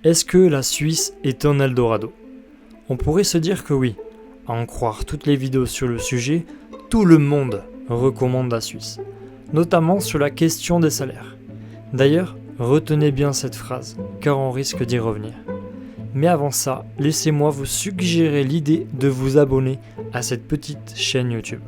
Est-ce que la Suisse est un Eldorado? On pourrait se dire que oui. À en croire toutes les vidéos sur le sujet, tout le monde recommande la Suisse, notamment sur la question des salaires. D'ailleurs, retenez bien cette phrase, car on risque d'y revenir. Mais avant ça, laissez-moi vous suggérer l'idée de vous abonner à cette petite chaîne YouTube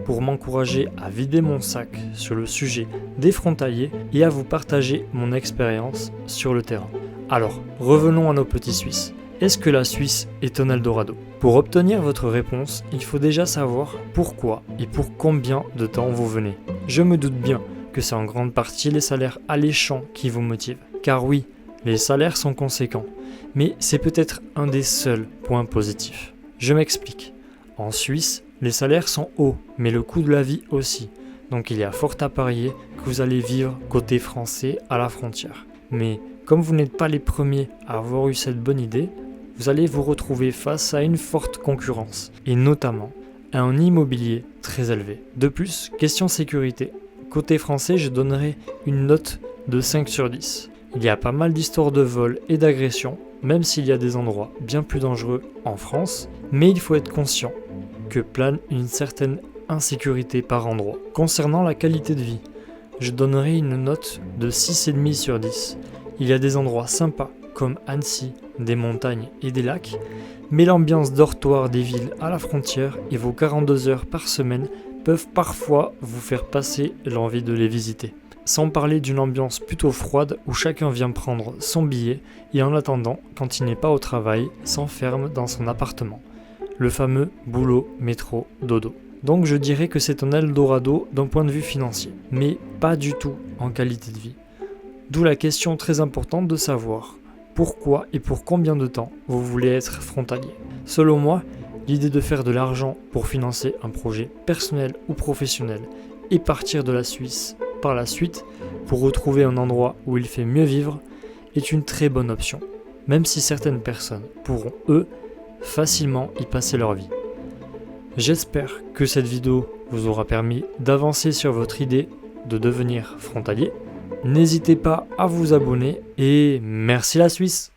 pour m'encourager à vider mon sac sur le sujet des frontaliers et à vous partager mon expérience sur le terrain. Alors, revenons à nos petits Suisses. Est-ce que la Suisse est un Eldorado? Pour obtenir votre réponse, il faut déjà savoir pourquoi et pour combien de temps vous venez. Je me doute bien que c'est en grande partie les salaires alléchants qui vous motivent. Car oui, les salaires sont conséquents, mais c'est peut-être un des seuls points positifs. Je m'explique. En Suisse, les salaires sont hauts, mais le coût de la vie aussi. Donc il y a fort à parier que vous allez vivre côté français à la frontière. Mais comme vous n'êtes pas les premiers à avoir eu cette bonne idée, vous allez vous retrouver face à une forte concurrence, et notamment à un immobilier très élevé. De plus, question sécurité. Côté français, je donnerai une note de 5 sur 10. Il y a pas mal d'histoires de vols et d'agressions, même s'il y a des endroits bien plus dangereux en France, mais il faut être conscient que plane une certaine insécurité par endroit. Concernant la qualité de vie, je donnerai une note de 6,5 sur 10. Il y a des endroits sympas comme Annecy, des montagnes et des lacs, mais l'ambiance dortoir des villes à la frontière et vos 42 heures par semaine peuvent parfois vous faire passer l'envie de les visiter. Sans parler d'une ambiance plutôt froide où chacun vient prendre son billet et en attendant, quand il n'est pas au travail, s'enferme dans son appartement. Le fameux boulot, métro, dodo. Donc je dirais que c'est un Eldorado d'un point de vue financier, mais pas du tout en qualité de vie. D'où la question très importante de savoir pourquoi et pour combien de temps vous voulez être frontalier. Selon moi, l'idée de faire de l'argent pour financer un projet personnel ou professionnel et partir de la Suisse par la suite pour retrouver un endroit où il fait mieux vivre est une très bonne option, même si certaines personnes pourront, eux, facilement y passer leur vie. J'espère que cette vidéo vous aura permis d'avancer sur votre idée de devenir frontalier. N'hésitez pas à vous abonner et merci la Suisse!